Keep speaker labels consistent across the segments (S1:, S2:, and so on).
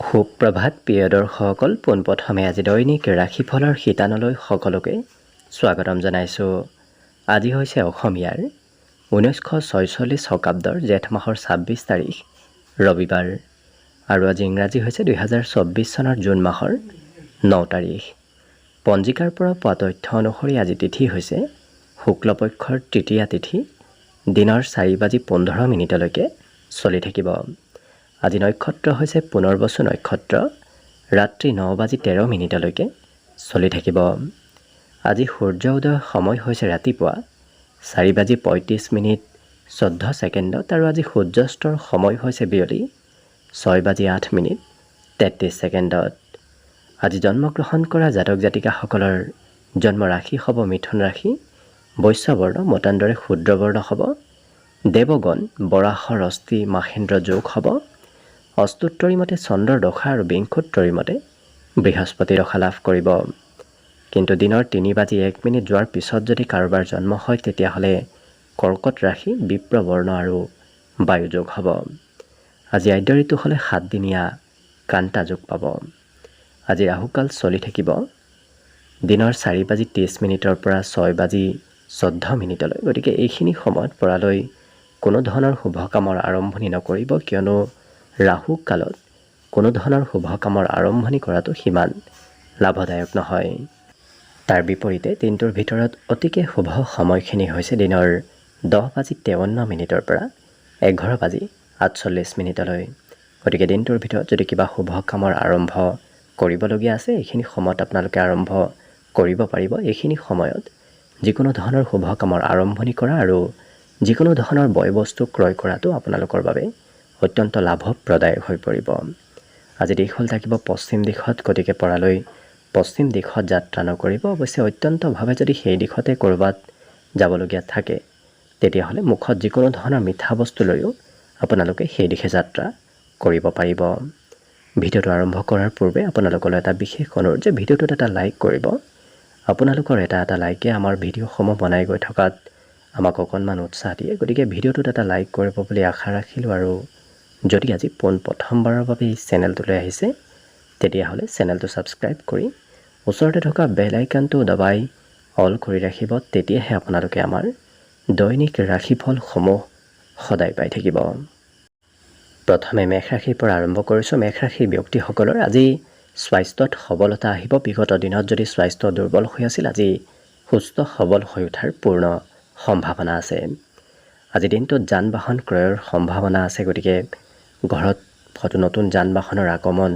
S1: সুপ্ৰভাত প্ৰিয় দৰ্শকসকল, পোনপ্ৰথমে আজি দৈনিক ৰাশিফলৰ শিতানলৈ সকলোকে স্বাগতম জনাইছোঁ। আজি হৈছে অসমীয়াৰ 1946 শকাব্দৰ জেঠ মাহৰ 26 তাৰিখ ৰবিবাৰ আৰু আজি ইংৰাজী হৈছে 2024 চনৰ জুন মাহৰ 9 তাৰিখ। পঞ্জিকাৰ পৰা পোৱা তথ্য অনুসৰি আজি তিথি হৈছে শুক্লপক্ষৰ তৃতীয়া তিথি, দিনৰ 4:15 চলি থাকিব। আজি নক্ষত্ৰ হৈছে পুনৰ্বসু নক্ষত্ৰ, ৰাত্ৰি 9:13 চলি থাকিব। আজি সূৰ্য উদয় সময় হৈছে ৰাতিপুৱা 4:35:14 আৰু আজি সূৰ্যাস্তৰ সময় হৈছে বিয়লি 6:08:33। আজি জন্মগ্ৰহণ কৰা জাতক জাতিকাসকলৰ জন্ম ৰাশি হ'ব মিথুন ৰাশি, বৈশ্যবৰ্ণ মতান্তৰে শূদ্ৰবৰ্ণ হ'ব, দেৱগণ বৰাহৰ অস্থি মাহেন্দ্ৰ যোগ হ'ব, অষ্টোত্তৰী মতে চন্দ্ৰৰ দশা আৰু বিংশোত্তৰী মতে বৃহস্পতি দশা লাভ কৰিব। কিন্তু দিনৰ 3:01 যোৱাৰ পিছত যদি কাৰোবাৰ জন্ম হয় তেতিয়াহ'লে কৰ্কট ৰাশি, বিপ্ৰবৰ্ণ আৰু বায়ুযোগ হ'ব। আজি আদ্য ঋতু হ'লে 7 দিনীয়া কান্তা যোগ পাব। আজি ৰাহুকাল চলি থাকিব দিনৰ 4:30 পৰা 6:14 গতিকে এইখিনি সময়ত পৰালৈ কোনো ধৰণৰ শুভ কামৰ আৰম্ভণি নকৰিব, কিয়নো ৰাহু কালত কোনো ধৰণৰ শুভ কামৰ আৰম্ভণি কৰাটো সিমান লাভদায়ক নহয়। তাৰ বিপৰীতে দিনটোৰ ভিতৰত অতিকে শুভ সময়খিনি হৈছে দিনৰ 10:53 পৰা 11:48। গতিকে দিনটোৰ ভিতৰত যদি কিবা শুভ কামৰ আৰম্ভ কৰিবলগীয়া আছে এইখিনি সময়ত আপোনালোকে আৰম্ভ কৰিব পাৰিব। এইখিনি সময়ত যিকোনো ধৰণৰ শুভ কামৰ আৰম্ভণি কৰা আৰু যিকোনো ধৰণৰ বয় বস্তু ক্ৰয় কৰাটো আপোনালোকৰ বাবে অত্যন্ত লাভপ্ৰদায়ক হৈ পৰিব। আজি দিশ হ'ল থাকিব পশ্চিম দিশত, গতিকে পৰালৈ পশ্চিম দিশত যাত্ৰা নকৰিব। অৱশ্যে অত্যন্তভাৱে যদি সেই দিশতে ক'ৰবাত যাবলগীয়া থাকে তেতিয়াহ'লে মুখত যিকোনো ধৰণৰ মিঠা বস্তু লৈও আপোনালোকে সেই দিশে যাত্ৰা কৰিব পাৰিব। ভিডিঅ'টো আৰম্ভ কৰাৰ পূৰ্বে আপোনালোকলৈ এটা বিশেষ অনুৰোধ যে ভিডিঅ'টোত এটা লাইক কৰিব। আপোনালোকৰ এটা লাইকে আমাৰ ভিডিঅ'সমূহ বনাই গৈ থকাত আমাক অকণমান উৎসাহ দিয়ে। গতিকে ভিডিঅ'টোত এটা লাইক কৰিব বুলি আশা ৰাখিলোঁ আৰু যদি আজি প্ৰথমবাৰৰ বাবে এই চেনেলটোলৈ আহিছে তেতিয়াহ'লে চেনেলটো ছাবস্ক্ৰাইব কৰি ওচৰতে থকা বেল আইকনটো দবাই অল কৰি ৰাখিব। তেতিয়াহে আপোনালোকে আমাৰ দৈনিক ৰাশিফলসমূহ সদায় পাই থাকিব। প্ৰথমে মেষ ৰাশিৰ পৰা আৰম্ভ কৰিছোঁ। মেষ ৰাশিৰ ব্যক্তিসকলৰ আজি স্বাস্থ্যত সবলতা আহিব। বিগত দিনত যদি স্বাস্থ্য দুৰ্বল হৈ আছিল, আজি সুস্থ সবল হৈ উঠাৰ পূৰ্ণ সম্ভাৱনা আছে। আজি দিনটোত যান বাহন ক্ৰয়ৰ সম্ভাৱনা আছে, গতিকে ঘৰত হয়তো নতুন যান বাহনৰ আগমন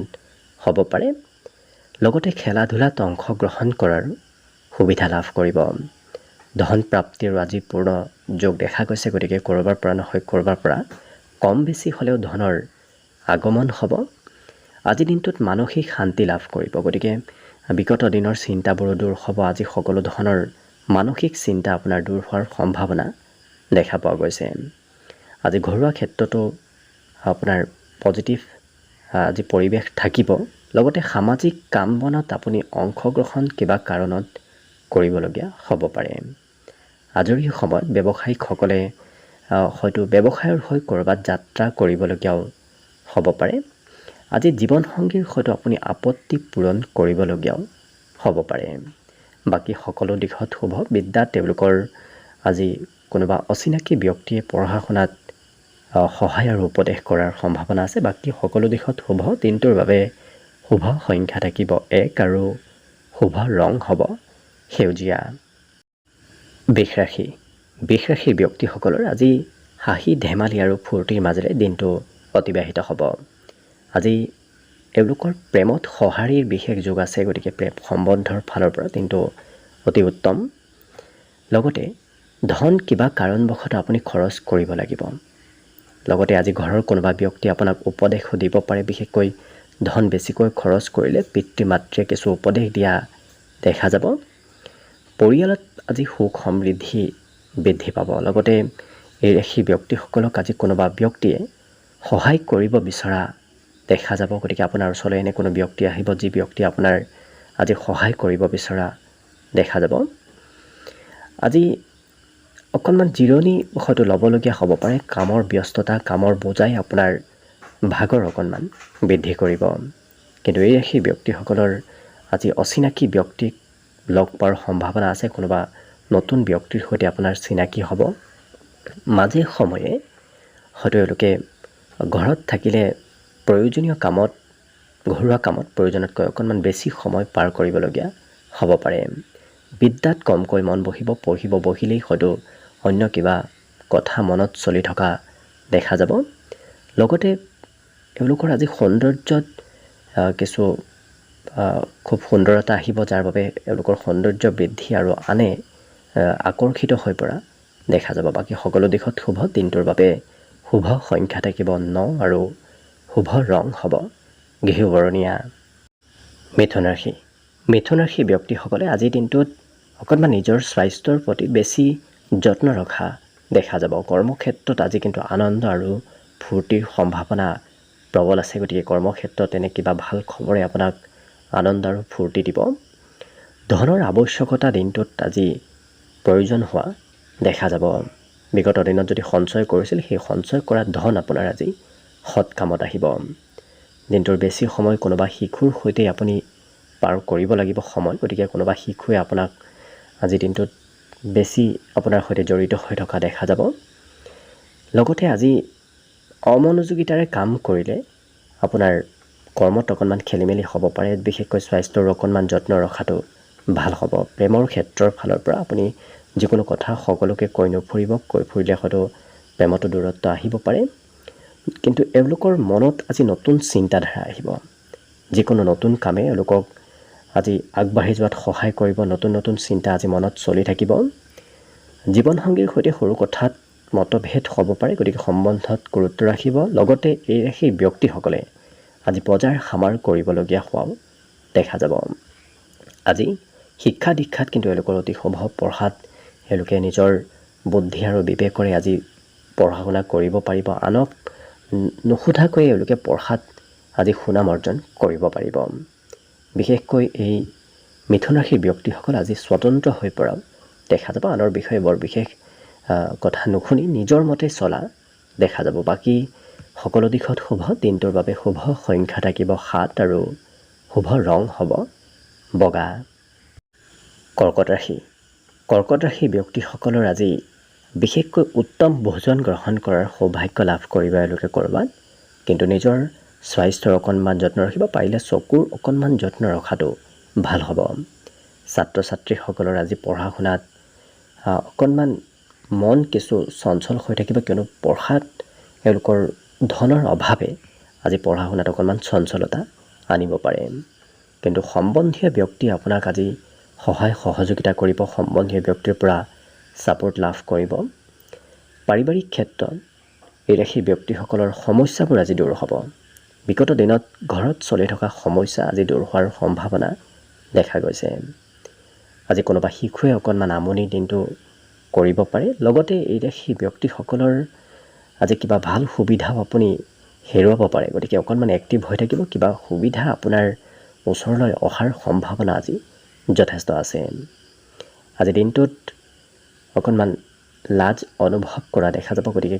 S1: হ'ব পাৰে। লগতে খেলা ধূলাত অংশগ্ৰহণ কৰাৰ সুবিধা লাভ কৰিব। ধন প্ৰাপ্তিৰো আজি পূৰ্ণ যোগ দেখা গৈছে, গতিকে ক'ৰবাৰ পৰা নহয় ক'ৰবাৰ পৰা কম বেছি হ'লেও ধনৰ আগমন হ'ব। আজি দিনটোত মানসিক শান্তি লাভ কৰিব, গতিকে বিগত দিনৰ চিন্তাবোৰো দূৰ হ'ব। আজি সকলো ধৰণৰ মানসিক চিন্তা আপোনাৰ দূৰ হোৱাৰ সম্ভাৱনা দেখা পোৱা গৈছে। আজি ঘৰুৱা ক্ষেত্ৰতো আপোনাৰ পজিটিভ আজি পৰিৱেশ থাকিব। লগতে সামাজিক কাম বনত আপুনি অংশগ্ৰহণ কিবা কাৰণত কৰিবলগীয়া হ'ব পাৰে। আজৰি সময়ত ব্যৱসায়িকসকলে হয়তো ব্যৱসায়ৰ হৈ ক'ৰবাত যাত্ৰা কৰিবলগীয়াও হ'ব পাৰে। আজি জীৱনসংগীৰ সৈতে আপুনি আপত্তি পূৰণ কৰিবলগীয়াও হ'ব পাৰে। বাকী সকলো দিশত শুভ। বিদ্যাত তেওঁলোকৰ আজি কোনোবা অচিনাকি ব্যক্তিয়ে পঢ়া শুনাত সহায় আৰু উপদেশ কৰাৰ সম্ভাৱনা আছে। বাকী সকলো দিশত শুভ। দিনটোৰ বাবে শুভ সংখ্যা থাকিব 1 আৰু শুভ ৰং হ'ব সেউজীয়া। বৃষ ৰাশিৰ ব্যক্তিসকলৰ আজি হাঁহি ধেমালি আৰু ফূৰ্তিৰ মাজেৰে দিনটো অতিবাহিত হ'ব। আজি এওঁলোকৰ প্ৰেমত সঁহাৰিৰ বিশেষ যোগ আছে, গতিকে প্ৰেম সম্বন্ধৰ ফালৰ পৰা দিনটো অতি উত্তম। লগতে ধন কিবা কাৰণবশতঃ আপুনি খৰচ কৰিব লাগিব। লগতে আজি ঘৰৰ কোনোবা ব্যক্তি আপোনাক উপদেশো দিব পাৰে। বিশেষকৈ ধন বেছিকৈ খৰচ কৰিলে পিতৃ মাতৃয়ে কিছু উপদেশ দিয়া দেখা যাব। পৰিয়ালত আজি সুখ সমৃদ্ধি বৃদ্ধি পাব। লগতে এই ৰাশি ব্যক্তিসকলক আজি কোনোবা ব্যক্তিয়ে সহায় কৰিব বিচৰা দেখা যাব। গতিকে আপোনাৰ ওচৰলৈ এনে কোনো ব্যক্তি আহিব যি ব্যক্তি আপোনাৰ আজি সহায় কৰিব বিচৰা দেখা যাব। আজি অকণমান জিৰণি হয়তো ল'বলগীয়া হ'ব পাৰে। কামৰ ব্যস্ততা, কামৰ বোজাই আপোনাৰ ভাগৰ অকণমান বৃদ্ধি কৰিব। কিন্তু এই ৰাশিৰ ব্যক্তিসকলৰ আজি অচিনাকি ব্যক্তিক লগ পোৱাৰ সম্ভাৱনা আছে। কোনোবা নতুন ব্যক্তিৰ সৈতে আপোনাৰ চিনাকি হ'ব। মাজে সময়ে হয়তো এওঁলোকে ঘৰত থাকিলে প্ৰয়োজনীয় কামত, ঘৰুৱা কামত প্ৰয়োজনতকৈ অকণমান বেছি সময় পাৰ কৰিবলগীয়া হ'ব পাৰে। বিদ্যাত কমকৈ মন বহিব, পঢ়িব বহিলেই হয়তো অন্য কিবা কথা মনত চলি থকা দেখা যাব। লগতে এওঁলোকৰ আজি সৌন্দৰ্যত কিছু খুব সুন্দৰতা আহিব, যাৰ বাবে এওঁলোকৰ সৌন্দৰ্য বৃদ্ধি আৰু আনে আকৰ্ষিত হৈ পৰা দেখা যাব। বাকী সকলো দিশত শুভ। দিনটোৰ বাবে শুভ সংখ্যা থাকিব 9 আৰু শুভ ৰং হ'ব ঘিউবৰণীয়া। মিথুন ৰাশি। মিথুন ৰাশি ব্যক্তিসকলে আজিৰ দিনটোত অকণমান নিজৰ স্বাস্থ্যৰ প্ৰতি বেছি যত্ন ৰখা দেখা যাব। কৰ্মক্ষেত্ৰত আজি কিন্তু আনন্দ আৰু ফূৰ্তিৰ সম্ভাৱনা প্ৰবল আছে। গতিকে কৰ্মক্ষেত্ৰত এনে কিবা ভাল খবৰে আপোনাক আনন্দ আৰু ফূৰ্তি দিব। ধনৰ আৱশ্যকতা দিনটোত আজি প্ৰয়োজন হোৱা দেখা যাব। বিগত দিনত যদি সঞ্চয় কৰিছিল, সেই সঞ্চয় কৰা ধন আপোনাৰ আজি সৎ কামত আহিব। দিনটোৰ বেছি সময় কোনোবা শিশুৰ সৈতে আপুনি পাৰ কৰিব লাগিব সময়। গতিকে কোনোবা শিশুৱে আপোনাক আজি দিনটোত বেছি আপোনাৰ সৈতে জড়িত হৈ থকা দেখা যাব। লগতে আজি অমনোযোগিতাৰে কাম কৰিলে আপোনাৰ কৰ্মত অকণমান খেলি মেলি হ'ব পাৰে। বিশেষকৈ স্বাস্থ্যৰ অকণমান যত্ন ৰখাটো ভাল হ'ব। প্ৰেমৰ ক্ষেত্ৰৰ ফালৰ পৰা আপুনি যিকোনো কথা সকলোকে কৈ নুফুৰিব। কৈ ফুৰিলে হয়তো প্ৰেমতো দূৰত্ব আহিব পাৰে। কিন্তু এওঁলোকৰ মনত আজি নতুন চিন্তাধাৰা আহিব। যিকোনো নতুন কামে এওঁলোকক আজি আগবাঢ়ি যোৱাত সহায় কৰিব। নতুন নতুন চিন্তা আজি মনত চলি থাকিব। জীৱনসংগীৰ সৈতে সৰু কথাত মতভেদ হ'ব পাৰে। গতিকে সম্বন্ধত গুৰুত্ব ৰাখিব। লগতে এই ৰাশিৰ ব্যক্তিসকলে আজি বজাৰ সামাৰ কৰিবলগীয়া হোৱাও দেখা যাব। আজি শিক্ষা দীক্ষাত কিন্তু এওঁলোকৰ অতি শুভ। পঢ়াত এওঁলোকে নিজৰ বুদ্ধি আৰু বিবেকৰে আজি পঢ়া শুনা কৰিব পাৰিব। আনক নুসুধাকৈ এওঁলোকে পঢ়াত আজি সুনাম অৰ্জন কৰিব পাৰিব। বিশেষকৈ এই মিথুন ৰাশিৰ ব্যক্তিসকল আজি স্বতন্ত্ৰ হৈ পৰাও দেখা যাব। আনৰ বিষয়ে বৰ বিশেষ কথা নুশুনি নিজৰ মতে চলা দেখা যাব। বাকী সকলো দিশত শুভ। দিনটোৰ বাবে শুভ সংখ্যা থাকিব 7 আৰু শুভ ৰং হ'ব বগা। কৰ্কট ৰাশি। কৰ্কট ৰাশিৰ ব্যক্তিসকলৰ আজি বিশেষকৈ উত্তম ভোজন গ্ৰহণ কৰাৰ সৌভাগ্য লাভ কৰিব এওঁলোকে ক'ৰবাত। কিন্তু নিজৰ স্বাস্থ্যৰ অকণমান যত্ন ৰাখিব। পাৰিলে চকুৰ অকণমান যত্ন ৰখাটো ভাল হ'ব। ছাত্ৰ ছাত্ৰীসকলৰ আজি পঢ়া শুনাত অকণমান মন কিছু চঞ্চল হৈ থাকিব, কিয়নো পঢ়াত এওঁলোকৰ ধনৰ অভাৱে আজি পঢ়া শুনাত অকণমান চঞ্চলতা আনিব পাৰে। কিন্তু সম্বন্ধীয় ব্যক্তিয়ে আপোনাক আজি সহায় সহযোগিতা কৰিব। সম্বন্ধীয় ব্যক্তিৰ পৰা ছাপোৰ্ট লাভ কৰিব। পাৰিবাৰিক ক্ষেত্ৰত এই ৰাশিৰ ব্যক্তিসকলৰ সমস্যাবোৰ আজি দূৰ হ'ব। বিগত দিনত ঘৰত চলি থকা সমস্যা আজি দূৰ হোৱাৰ সম্ভাৱনা দেখা গৈছে। আজি কোনোবা শিশুৱে অকণমান আমনিৰ দিনটো কৰিব পাৰে। লগতে এই ৰাশিৰ ব্যক্তিসকলৰ আজি কিবা ভাল সুবিধাও আপুনি হেৰুৱাব পাৰে। গতিকে অকণমান এক্টিভ হৈ থাকিব। কিবা সুবিধা আপোনাৰ ওচৰলৈ অহাৰ সম্ভাৱনা আজি যথেষ্ট আছে। আজি দিনটোত অকণমান লাজ অনুভৱ কৰা দেখা যাব। গতিকে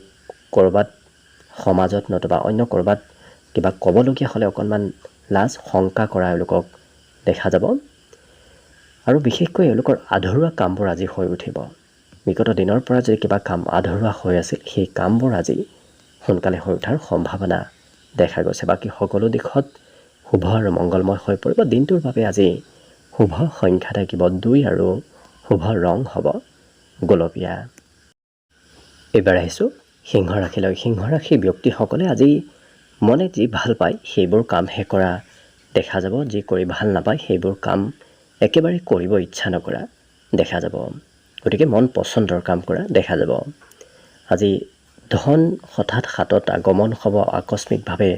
S1: ক'ৰবাত সমাজত নতুবা অন্য ক'ৰবাত কিবা ক'বলগীয়া হ'লে অকণমান লাজ শংকা কৰা এওঁলোকক দেখা যাব। আৰু বিশেষকৈ এওঁলোকৰ আধৰুৱা কামবোৰ আজি হৈ উঠিব। বিগত দিনৰ পৰা যদি কিবা কাম আধৰুৱা হৈ আছিল, সেই কামবোৰ আজি সোনকালে হৈ উঠাৰ সম্ভাৱনা দেখা গৈছে। বাকী সকলো দিশত শুভ আৰু মংগলময় হৈ পৰিব। দিনটোৰ বাবে আজি শুভ সংখ্যা থাকিব 2 আৰু শুভ ৰং হ'ব গোলপীয়া। এইবাৰ আহিছোঁ সিংহ ৰাশিলৈ। সিংহ ৰাশিৰ ব্যক্তিসকলে আজি মনে যি ভাল পায় সেইবোৰ কামহে কৰা দেখা যাব। যি কৰি ভাল নাপায় সেইবোৰ কাম একেবাৰে কৰিব ইচ্ছা নকৰা দেখা যাব। গতিকে মন পচন্দৰ কাম কৰা দেখা যাব। আজি ধন হঠাৎ হাতত আগমন হ'ব। আকস্মিকভাৱে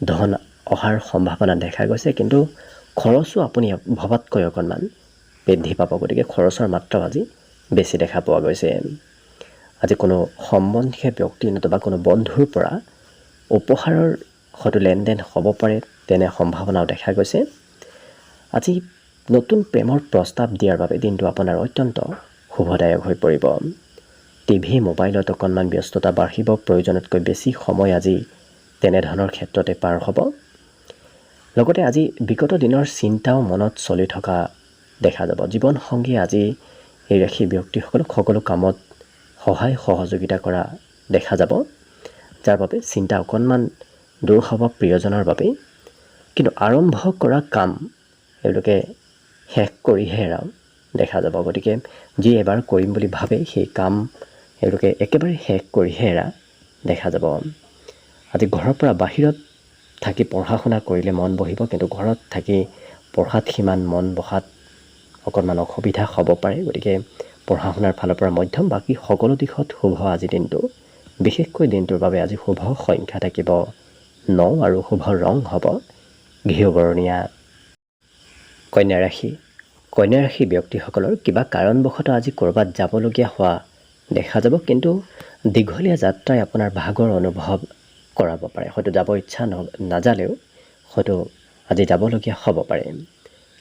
S1: ধন অহাৰ সম্ভাৱনা দেখা গৈছে। কিন্তু খৰচো আপুনি ভবাতকৈ অকণমান বৃদ্ধি পাব। গতিকে খৰচৰ মাত্ৰাও আজি বেছি দেখা পোৱা গৈছে। আজি কোনো সম্বন্ধীয় ব্যক্তি নতুবা কোনো বন্ধুৰ পৰা উপহাৰৰ হয়তো লেনদেন হ'ব পাৰে, তেনে সম্ভাৱনাও দেখা গৈছে। আজি নতুন প্ৰেমৰ প্ৰস্তাৱ দিয়াৰ বাবে দিনটো আপোনাৰ অত্যন্ত শুভদায়ক হৈ পৰিব। টিভি মোবাইলত অকণমান ব্যস্ততা বাঢ়িব। প্ৰয়োজনতকৈ বেছি সময় আজি তেনেধৰণৰ ক্ষেত্ৰতে পাৰ হ'ব। লগতে আজি বিগত দিনৰ চিন্তাও মনত চলি থকা দেখা যাব। জীৱনসংগী আজি এই ৰাশি ব্যক্তিসকলক সকলো কামত সহায় সহযোগিতা কৰা দেখা যাব, যাৰ বাবে চিন্তা অকণমান দূৰ হ'ব প্ৰিয়জনৰ বাবে। কিন্তু আৰম্ভ কৰা কাম এওঁলোকে শেষ কৰিহে এৰাও দেখা যাব। গতিকে যি এবাৰ কৰিম বুলি ভাবে সেই কাম এওঁলোকে একেবাৰে শেষ কৰিহে এৰা দেখা যাব। আজি ঘৰৰ পৰা বাহিৰত থাকি পঢ়া শুনা কৰিলে মন বহিব, কিন্তু ঘৰত থাকি পঢ়াত সিমান মন বহাত অকণমান অসুবিধা হ'ব পাৰে। গতিকে পঢ়া শুনাৰ ফালৰ পৰা মধ্যম, বাকী সকলো দিশত শুভ আজি দিনটো। বিশেষকৈ দিনটোৰ বাবে আজি শুভ সংখ্যা থাকিব 9 আৰু শুভ ৰং হ'ব ঘিউ বৰণীয়া। কন্যা ৰাশি। কন্যা ৰাশি ব্যক্তিসকলৰ কিবা কাৰণবশতঃ আজি ক'ৰবাত যাবলগীয়া হোৱা দেখা যাব, কিন্তু দীঘলীয়া যাত্ৰাই আপোনাৰ ভাগৰ অনুভৱ কৰাব পাৰে। হয়তো যাব ইচ্ছা নাযালেও হয়তো আজি যাবলগীয়া হ'ব পাৰে।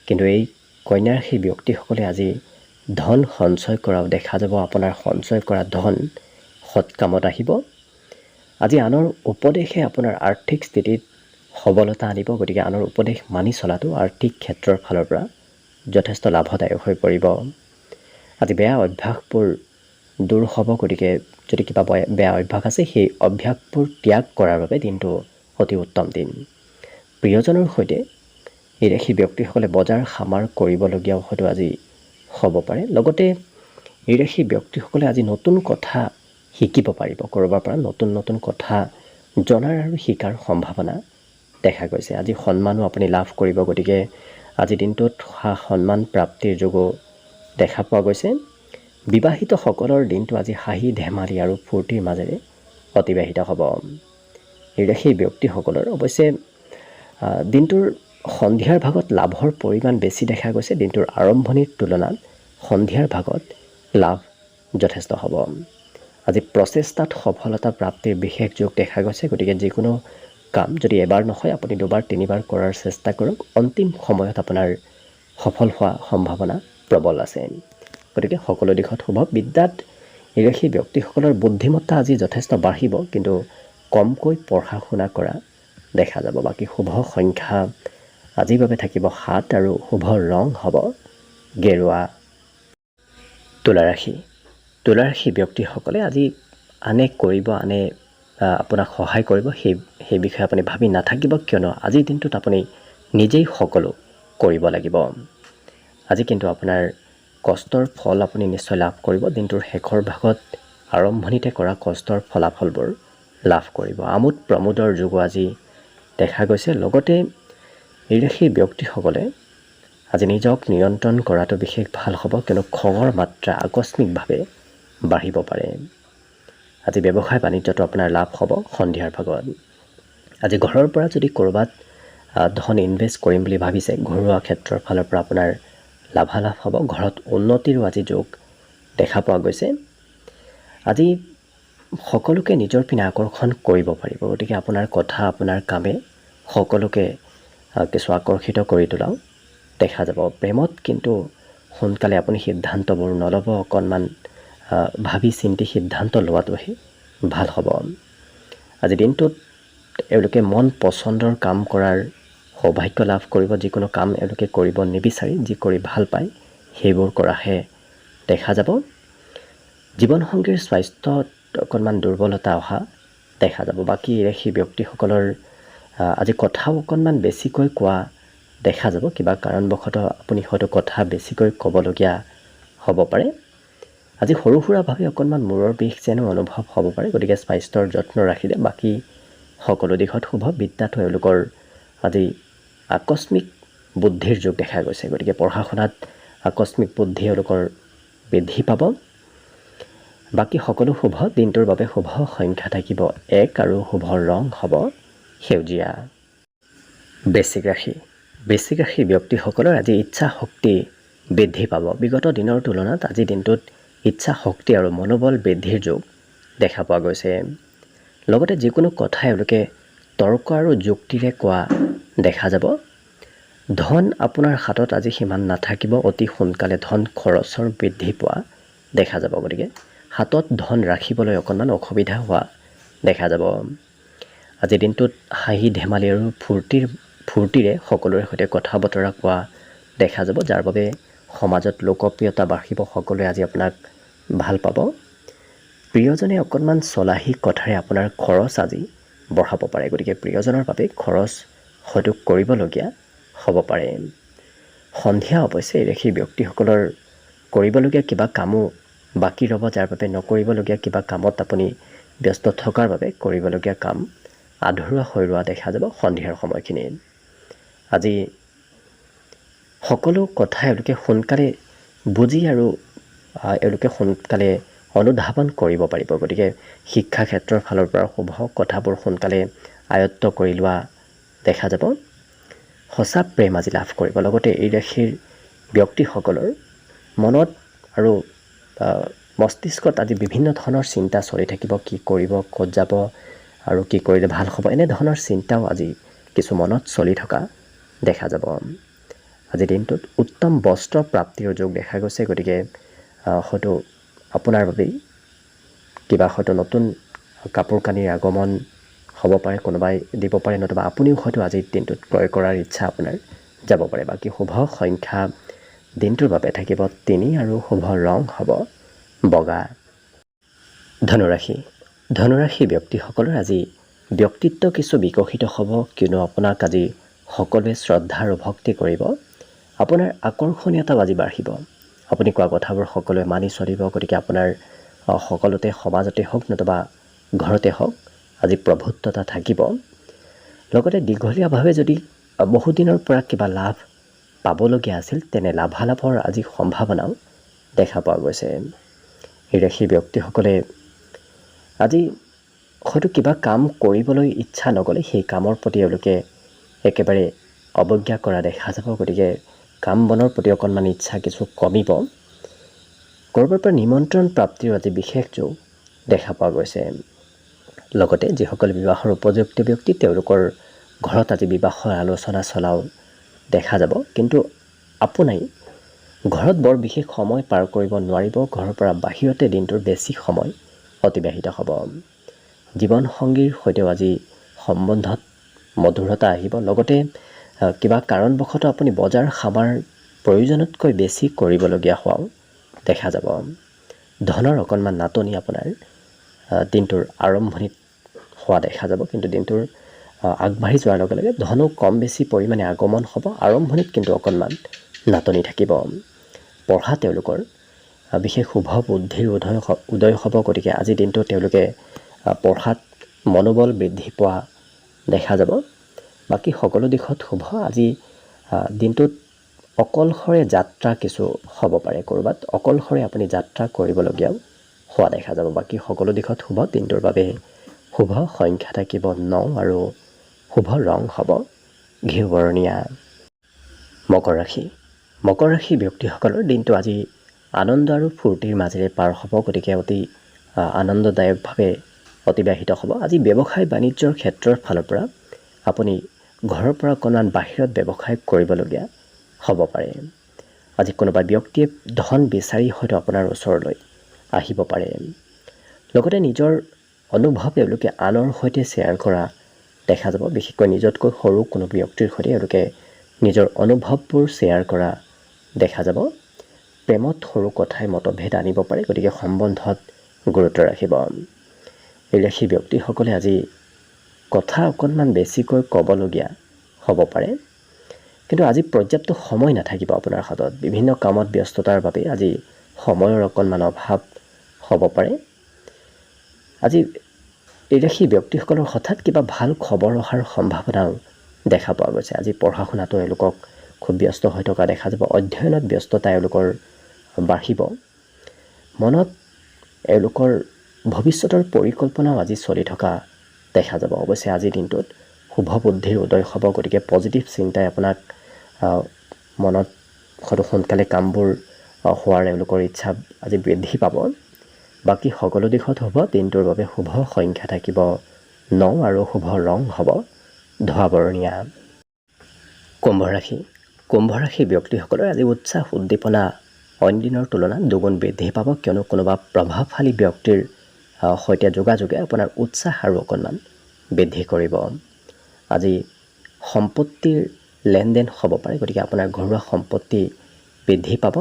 S1: কিন্তু এই কন্যা ৰাশি ব্যক্তিসকলে আজি ধন সঞ্চয় কৰাও দেখা যাব। আপোনাৰ সঞ্চয় কৰা ধন সৎ কামত আহিব। আজি আনৰ উপদেশে আপোনাৰ আৰ্থিক স্থিতিত সবলতা আনিব। গতিকে আনৰ উপদেশ মানি চলাটো আৰ্থিক ক্ষেত্ৰৰ ফালৰ পৰা যথেষ্ট লাভদায়ক হৈ পৰিব। আজি বেয়া অভ্যাসবোৰ দূৰ হ'ব। গতিকে যদি কিবা বেয়া অভ্যাস আছে সেই অভ্যাসবোৰ ত্যাগ কৰাৰ বাবে দিনটো অতি উত্তম দিন। প্ৰিয়জনৰ সৈতে এই ৰাশি ব্যক্তিসকলে বজাৰ সামাৰ কৰিবলগীয়াও হয়তো আজি হ'ব পাৰে। লগতে এই ৰাশি ব্যক্তিসকলে আজি নতুন কথা শিকিব পাৰিব। ক'ৰবাৰ পৰা নতুন নতুন কথা জনাৰ আৰু শিকাৰ সম্ভাৱনা দেখা গৈছে। আজি সন্মানো আপুনি লাভ কৰিব। গতিকে আজি দিনটোত সন্মান প্ৰাপ্তিৰ যোগো দেখা পোৱা গৈছে। বিবাহিতসকলৰ দিনটো আজি হাঁহি ধেমালি আৰু ফূৰ্তিৰ মাজেৰে অতিবাহিত হ'ব। এই ৰাশি ব্যক্তিসকলৰ অৱশ্যে দিনটোৰ সন্ধিয়াৰ ভাগত লাভৰ পৰিমাণ বেছি দেখা গৈছে। দিনটোৰ আৰম্ভণিৰ তুলনাত সন্ধিয়াৰ ভাগত লাভ যথেষ্ট হ'ব। আজি প্ৰচেষ্টাত সফলতা প্ৰাপ্তিৰ বিশেষ যোগ দেখা গৈছে। গতিকে যিকোনো কাম যদি এবাৰ নহয় আপুনি দুবাৰ তিনিবাৰ কৰাৰ চেষ্টা কৰক। অন্তিম সময়ত আপোনাৰ সফল হোৱা সম্ভাৱনা প্ৰবল আছে। গতিকে সকলো দিশত শুভ। বিদ্যাত এই ৰাশি ব্যক্তিসকলৰ বুদ্ধিমত্তা আজি যথেষ্ট বাঢ়িব, কিন্তু কমকৈ পঢ়া শুনা কৰা দেখা যাব। বাকী শুভ সংখ্যা আজিৰ বাবে থাকিব 7 আৰু শুভ ৰং হ'ব গেৰুৱা। তুলা ৰাশি। তুলা ৰাশি ব্যক্তিসকলে আজি আনে কৰিব, আনে আপোনাক সহায় কৰিব, সেই বিষয়ে আপুনি ভাবি নাথাকিব, কিয়নো আজিৰ দিনটোত আপুনি নিজেই সকলো কৰিব লাগিব। আজি কিন্তু আপোনাৰ কষ্টৰ ফল আপুনি নিশ্চয় লাভ কৰিব। দিনটোৰ শেষৰ ভাগত আৰম্ভণিতে কৰা কষ্টৰ ফলাফলবোৰ লাভ কৰিব। আমোদ প্ৰমোদৰ যোগো আজি দেখা গৈছে। লগতে এই ৰাশিৰ ব্যক্তিসকলে আজি নিজক নিয়ন্ত্ৰণ কৰাটো বিশেষ ভাল হ'ব, কিয়নো খঙৰ মাত্ৰা আকস্মিকভাৱে বাঢ়িব পাৰে। আজি ব্যৱসায় বাণিজ্যটো আপোনাৰ লাভ হ'ব সন্ধিয়াৰ ভাগত। আজি ঘৰৰ পৰা যদি ক'ৰবাত ধন ইনভেষ্ট কৰিম বুলি ভাবিছে, ঘৰুৱা ক্ষেত্ৰৰ ফালৰ পৰা আপোনাৰ লাভালাভ হ'ব। ঘৰত উন্নতিৰো আজি যোগ দেখা পোৱা গৈছে। আজি সকলোকে নিজৰ পিনে আকৰ্ষণ কৰিব পাৰিব। গতিকে আপোনাৰ কথা আপোনাৰ কামে সকলোকে কিছু আকৰ্ষিত কৰি তোলাও দেখা যাব। প্ৰেমত কিন্তু সোনকালে আপুনি সিদ্ধান্তবোৰ নল'ব, অকণমান ভাবি চিন্তি সিদ্ধান্ত লোৱাটোহে ভাল হ'ব। আজি দিনটোত এওঁলোকে মন পচন্দৰ কাম কৰাৰ সৌভাগ্য লাভ কৰিব। যিকোনো কাম এওঁলোকে কৰিব নিবিচাৰি যি কৰি ভাল পায় সেইবোৰ কৰাহে দেখা যাব। জীৱনসংগীৰ স্বাস্থ্যত অকণমান দুৰ্বলতা অহা দেখা যাব। বাকী ৰাশি ব্যক্তিসকলৰ আজি কথাও অকণমান বেছিকৈ কোৱা দেখা যাব। কিবা কাৰণবশতঃ আপুনি হয়তো কথা বেছিকৈ ক'বলগীয়া হ'ব পাৰে। আজি সৰু সুৰাভাৱে অকণমান মূৰৰ বিষ যেনো অনুভৱ হ'ব পাৰে। গতিকে স্বাস্থ্যৰ যত্ন ৰাখিলে বাকী সকলো দিশত শুভ। বিদ্যাটো এওঁলোকৰ আজি আকস্মিক বুদ্ধিৰ যোগ দেখা গৈছে। গতিকে পঢ়া শুনাত আকস্মিক বুদ্ধি এওঁলোকৰ বৃদ্ধি পাব। বাকী সকলো শুভ। দিনটোৰ বাবে শুভ সংখ্যা থাকিব 1 আৰু শুভ ৰং হ'ব সেউজীয়া। বৃশ্চিক ৰাশি। বৃশ্চিক ৰাশি ব্যক্তিসকলৰ আজি ইচ্ছা শক্তি বৃদ্ধি পাব। বিগত দিনৰ তুলনাত আজিৰ দিনটোত ইচ্ছা শক্তি আৰু মনোবল বৃদ্ধিৰ যোগ দেখা পোৱা গৈছে। লগতে যিকোনো কথা এওঁলোকে তৰ্ক আৰু যুক্তিৰে কোৱা দেখা যাব। ধন আপোনাৰ হাতত আজি সিমান নাথাকিব। অতি সোনকালে ধন খৰচৰ বৃদ্ধি পোৱা দেখা যাব। গতিকে হাতত ধন ৰাখিবলৈ অকণমান অসুবিধা হোৱা দেখা যাব। আজিৰ দিনটোত হাঁহি ধেমালি আৰু ফূৰ্তিৰে সকলোৰে সৈতে কথা বতৰা কোৱা দেখা যাব, যাৰ বাবে সমাজত লোকপ্ৰিয়তা বাঢ়িব। সকলোৱে আজি আপোনাক ভাল পাব। প্ৰিয়জনে অকণমান চলাহী কথাৰে আপোনাৰ খৰচ আজি বঢ়াব পাৰে, গতিকে প্ৰিয়জনৰ বাবে খৰচ হয়তো কৰিবলগীয়া হ'ব পাৰে। সন্ধিয়া অৱশ্যে এই ৰাশিৰ ব্যক্তিসকলৰ কৰিবলগীয়া কিবা কামো বাকী ৰ'ব, যাৰ বাবে নকৰিবলগীয়া কিবা কামত আপুনি ব্যস্ত থকাৰ বাবে কৰিবলগীয়া কাম আধৰুৱা হৈ ৰোৱা দেখা যাব সন্ধিয়াৰ সময়খিনিত। আজি সকলো কথা এওঁলোকে সোনকালে বুজি আৰু এওঁলোকে সোনকালে অনুধাৱন কৰিব পাৰিব, গতিকে শিক্ষা ক্ষেত্ৰৰ ফালৰ পৰা শুভ কথাবোৰ সোনকালে আয়ত্ব কৰি লোৱা দেখা যাব। সঁচা প্ৰেম আজি লাভ কৰিব। লগতে এই ৰাশিৰ ব্যক্তিসকলৰ মনত আৰু মস্তিষ্কত আজি বিভিন্ন ধৰণৰ চিন্তা চলি থাকিব, কি কৰিব, ক'ত যাব আৰু কি কৰিলে ভাল হ'ব, এনেধৰণৰ চিন্তাও আজি কিছু মনত চলি থকা দেখা যাব। আজিৰ দিনটোত উত্তম বস্ত্ৰ প্ৰাপ্তিৰ যোগ দেখা গৈছে, গতিকে হয়তো আপোনাৰ বাবেই কিবা হয়তো নতুন কাপোৰ কানিৰ আগমন হ'ব পাৰে, কোনোবাই দিব পাৰে, নতুবা আপুনিও হয়তো আজিৰ দিনটোত ক্ৰয় কৰাৰ ইচ্ছা আপোনাৰ যাব পাৰে। বাকী শুভ সংখ্যা দিনটোৰ বাবে থাকিব 3 আৰু শুভ ৰং হ'ব বগা। ধনুৰাশি ব্যক্তিসকলৰ আজি ব্যক্তিত্ব কিছু বিকশিত হ'ব, কিয়নো আপোনাক আজি সকলোৱে শ্ৰদ্ধা আৰু ভক্তি কৰিব। আপোনাৰ আকৰ্ষণীয়তাও আজি বাঢ়িব। আপুনি কোৱা কথাবোৰ সকলোৱে মানি চলিব, গতিকে আপোনাৰ সকলোতে সমাজতে হওক নতুবা ঘৰতে হওক আজি প্ৰভুত্বতা থাকিব। লগতে দীঘলীয়াভাৱে যদি বহুদিনৰ পৰা কিবা লাভ পাবলগীয়া আছিল, তেনে লাভালাভৰ আজি সম্ভাৱনাও দেখা পোৱা গৈছে। এই ৰাশিৰ ব্যক্তিসকলে আজি হয়তো কিবা কাম কৰিবলৈ ইচ্ছা নগ'লে সেই কামৰ প্ৰতি এওঁলোকে একেবাৰে অৱজ্ঞা কৰা দেখা যাব, গতিকে কাম বনৰ প্ৰতি অকণমান ইচ্ছা কিছু কমিব। ক'ৰবাৰ পৰা নিমন্ত্ৰণ প্ৰাপ্তিৰ আজি বিশেষ যোগ দেখা পোৱা গৈছে। লগতে যিসকল বিবাহৰ উপযুক্ত ব্যক্তি তেওঁলোকৰ ঘৰত আজি বিবাহৰ আলোচনা চলাও দেখা যাব, কিন্তু আপুনি ঘৰত বৰ বিশেষ সময় পাৰ কৰিব নোৱাৰিব। ঘৰৰ পৰা বাহিৰতে দিনটোৰ বেছি সময় অতিবাহিত হ'ব। জীৱনসংগীৰ সৈতেও আজি সম্বন্ধত মধুৰতা আহিব। লগতে কিবা কাৰণবশতঃ আপুনি বজাৰ সমাৰ প্ৰয়োজনতকৈ বেছি কৰিবলগীয়া হোৱাও দেখা যাব। ধনৰ অকণমান নাটনি আপোনাৰ দিনটোৰ আৰম্ভণিত হোৱা দেখা যাব, কিন্তু দিনটোৰ আগবাঢ়ি যোৱাৰ লগে লগে ধনো কম বেছি পৰিমাণে আগমন হ'ব। আৰম্ভণিত কিন্তু অকণমান নাটনি থাকিব। পঢ়া তেওঁলোকৰ বিশেষ শুভ বুদ্ধিৰ উদয় হ'ব, গতিকে আজিৰ দিনটো তেওঁলোকে পঢ়াত মনোবল বৃদ্ধি পোৱা দেখা যাব। বাকী সকলো দিশত শুভ। আজি দিনটোত অকলশৰে যাত্ৰা কিছু হ'ব পাৰে, ক'ৰবাত অকলশৰে আপুনি যাত্ৰা কৰিবলগীয়াও হোৱা দেখা যাব। বাকী সকলো দিশত শুভ। দিনটোৰ বাবে শুভ সংখ্যা থাকিব 9 আৰু শুভ ৰং হ'ব ঘিউ বৰণীয়া। মকৰ ৰাশি ব্যক্তিসকলৰ দিনটো আজি আনন্দ আৰু ফূৰ্তিৰ মাজেৰে পাৰ হ'ব, গতিকে অতি আনন্দদায়কভাৱে অতিবাহিত হ'ব। আজি ব্যৱসায় বাণিজ্যৰ ক্ষেত্ৰৰ ফালৰ পৰা আপুনি ঘৰৰ পৰা অকণমান বাহিৰত ব্যৱসায় কৰিবলগীয়া হ'ব পাৰে। আজি কোনোবা ব্যক্তিয়ে ধন বিচাৰি হয়তো আপোনাৰ ওচৰলৈ আহিব পাৰে। লগতে নিজৰ অনুভৱ এওঁলোকে আনৰ সৈতে শ্বেয়াৰ কৰা দেখা যাব। বিশেষকৈ নিজতকৈ সৰু কোনো ব্যক্তিৰ সৈতে এওঁলোকে নিজৰ অনুভৱবোৰ শ্বেয়াৰ কৰা দেখা যাব। প্ৰেমত সৰু কথাই মতভেদ আনিব পাৰে, গতিকে সম্বন্ধত গুৰুত্ব ৰাখিব। এই ৰাশি ব্যক্তিসকলে আজি কথা অকণমান বেছিকৈ ক'বলগীয়া হ'ব পাৰে, কিন্তু আজি পৰ্যাপ্ত সময় নাথাকিব আপোনাৰ হাতত। বিভিন্ন কামত ব্যস্ততাৰ বাবে আজি সময়ৰ অকণমান অভাৱ হ'ব পাৰে। আজি এই ৰাশি ব্যক্তিসকলৰ হঠাৎ কিবা ভাল খবৰ অহাৰ সম্ভাৱনাও দেখা পোৱা গৈছে। আজি পঢ়া শুনাতো এওঁলোকক খুব ব্যস্ত হৈ থকা দেখা যাব। অধ্যয়নত ব্যস্ততা এওঁলোকৰ বাঢ়িব। মনত এওঁলোকৰ ভৱিষ্যতৰ পৰিকল্পনাও আজি চলি থকা দেখা যাব। অৱশ্যে আজিৰ দিনটোত শুভ বুদ্ধিৰ উদয় হ'ব, গতিকে পজিটিভ চিন্তাই আপোনাক মনত হয়তো সোনকালে কামবোৰ হোৱাৰ এওঁলোকৰ ইচ্ছা আজি বৃদ্ধি পাব। বাকী সকলো দিশত হ'ব। দিনটোৰ বাবে শুভ সংখ্যা থাকিব 9 আৰু শুভ ৰং হ'ব ধোঁৱা বৰণীয়া। কুম্ভ ৰাশি ব্যক্তিসকলৰ আজি উৎসাহ উদ্দীপনা অইন দিনৰ তুলনাত দুগুণ বৃদ্ধি পাব, কিয়নো কোনোবা প্ৰভাৱশালী ব্যক্তিৰ সৈতে যোগাযোগে আপোনাৰ উৎসাহ আৰু অকণমান বৃদ্ধি কৰিব। আজি সম্পত্তিৰ লেনদেন হ'ব পাৰে, গতিকে আপোনাৰ ঘৰুৱা সম্পত্তি বৃদ্ধি পাব।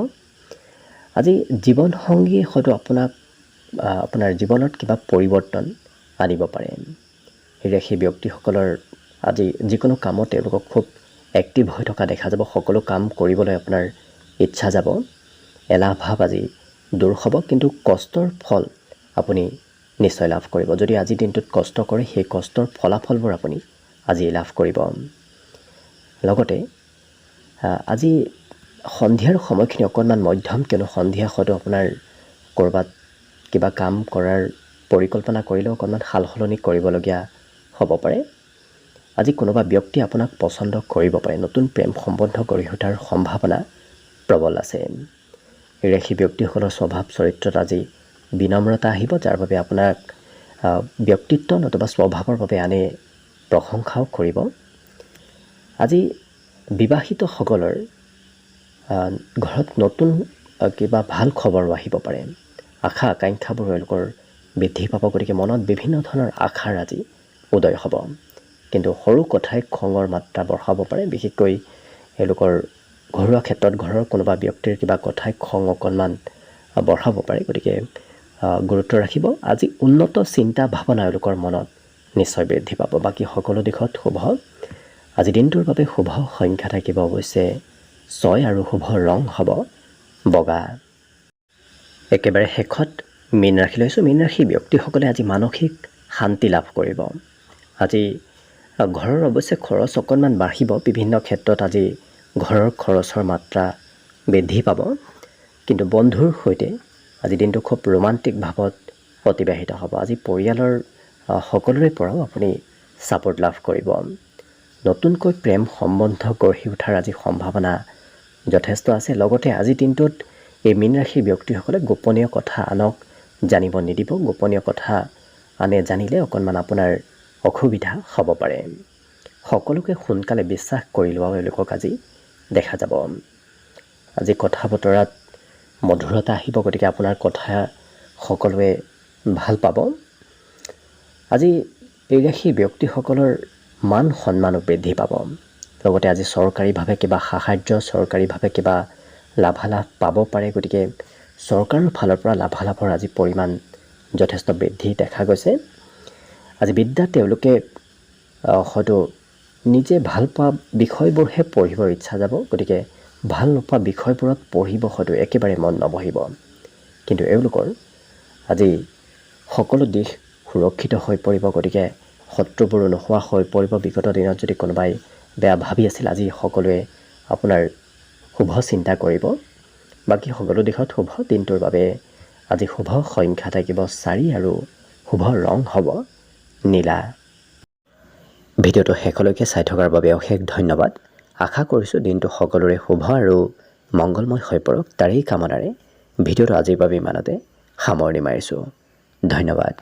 S1: আজি জীৱনসংগীয়ে হয়তো আপোনাৰ জীৱনত কিবা পৰিৱৰ্তন আনিব পাৰে। সেই ব্যক্তিসকলৰ আজি যিকোনো কামত তেওঁলোকক খুব এক্টিভ হৈ থকা দেখা যাব। সকলো কাম কৰিবলৈ আপোনাৰ ইচ্ছা যাব। এলাহ ভাৱ আজি দূৰ হ'ব, কিন্তু কষ্টৰ ফল আপুনি নিশ্চয় লাভ কৰিব। যদি আজিৰ দিনটোত কষ্ট কৰে, সেই কষ্টৰ ফলাফলবোৰ আপুনি আজি লাভ কৰিব। লগতে আজি সন্ধিয়াৰ সময়খিনি অকণমান মধ্যম, কিয়নো সন্ধিয়া হয়তো আপোনাৰ ক'ৰবাত কিবা কাম কৰাৰ পৰিকল্পনা কৰিলেও অকণমান সাল সলনি কৰিবলগীয়া হ'ব পাৰে। আজি কোনোবা ব্যক্তি আপোনাক পচন্দ কৰিব পাৰে। নতুন প্ৰেম সম্বন্ধ গঢ়ি উঠাৰ সম্ভাৱনা প্ৰবল আছে। সেই ব্যক্তিসকলৰ স্বভাৱ চৰিত্ৰত আজি বিনম্ৰতা আহিব, যাৰ বাবে আপোনাক ব্যক্তিত্ব নতুবা স্বভাৱৰ বাবে আনে প্ৰশংসাও কৰিব। আজি বিবাহিতসকলৰ ঘৰত নতুন কিবা ভাল খবৰো আহিব পাৰে। আশা আকাংক্ষাবোৰ তেওঁলোকৰ বৃদ্ধি পাব, গতিকে মনত বিভিন্ন ধৰণৰ আশাৰ আজি উদয় হ'ব। কিন্তু সৰু কথাই খঙৰ মাত্ৰা বঢ়াব পাৰে। বিশেষকৈ এওঁলোকৰ ঘৰুৱা ক্ষেত্ৰত ঘৰৰ কোনোবা ব্যক্তিৰ কিবা কথাই খং অকণমান বঢ়াব পাৰে, গতিকে গুৰুত্ব ৰাখিব। আজি উন্নত চিন্তা ভাৱনা এওঁলোকৰ মনত নিশ্চয় বৃদ্ধি পাব। বাকী সকলো দিশত শুভ। আজি দিনটোৰ বাবে শুভ সংখ্যা থাকিব অৱশ্যে 6 আৰু শুভ ৰং হ'ব বগা। একেবাৰে শেষত মীন ৰাশি লৈছোঁ। মীন ৰাশি ব্যক্তিসকলে আজি মানসিক শান্তি লাভ কৰিব। আজি ঘৰৰ অৱশ্যে খৰচ অকণমান বাঢ়িব। বিভিন্ন ক্ষেত্ৰত আজি ঘৰৰ খৰচৰ মাত্ৰা বৃদ্ধি পাব, কিন্তু বন্ধুৰ সৈতে আজি দিনটো খুব ৰোমান্টিক ভাৱত অতিবাহিত হ'ব। আজি পৰিয়ালৰ সকলোৰে পৰাও আপুনি ছাপোৰ্ট লাভ কৰিব। নতুনকৈ প্ৰেম সম্বন্ধ গঢ়ি উঠাৰ আজি সম্ভাৱনা যথেষ্ট আছে। লগতে আজিৰ দিনটোত এই মীন ৰাশিৰ ব্যক্তিসকলে গোপনীয় কথা আনক জানিব নিদিব। গোপনীয় কথা আনে জানিলে অকণমান আপোনাৰ অসুবিধা হ'ব পাৰে। সকলোকে সোনকালে বিশ্বাস কৰি লোৱাও এওঁলোকক আজি দেখা যাব। আজি কথা বতৰাত মধুৰতা আহিব, গতিকে আপোনাৰ কথা সকলোৱে ভাল পাব। আজি এই ৰাশিৰ ব্যক্তিসকলৰ মান সন্মানো বৃদ্ধি পাব। লগতে আজি চৰকাৰীভাৱে কিবা সাহাৰ্য, চৰকাৰীভাৱে কিবা লাভালাভ পাব পাৰে, গতিকে চৰকাৰৰ ফালৰ পৰা লাভালাভৰ আজি পৰিমাণ যথেষ্ট বৃদ্ধি দেখা গৈছে। আজি বিদ্যাত তেওঁলোকে হয়তো নিজে ভাল পোৱা বিষয়বোৰহে পঢ়িবৰ ইচ্ছা যাব, গতিকে ভাল নোপোৱা বিষয়বোৰত পঢ়িব হয়তো একেবাৰে মন নবহিব। কিন্তু এওঁলোকৰ আজি সকলো দিশ সুৰক্ষিত হৈ পৰিব, গতিকে শত্ৰুবোৰো নোহোৱা হৈ পৰিব। বিগত দিনত যদি কোনোবাই বেয়া ভাবি আছিল, আজি সকলোৱে আপোনাৰ শুভ চিন্তা কৰিব। বাকী সকলো দিশত শুভ। দিনটোৰ বাবে আজি শুভ সংখ্যা থাকিব 4 আৰু শুভ ৰং হ'ব নীলা। ভিডিঅ'টো শেষলৈকে চাই থকাৰ বাবে অশেষ ধন্যবাদ। আশা কৰিছোঁ দিনটো সকলোৰে শুভ আৰু মংগলময় হৈ পৰক। তাৰেই কামনাৰে ভিডিঅ'টো আজিৰ বাবে ইমানতে সামৰণি মাৰিছোঁ। ধন্যবাদ।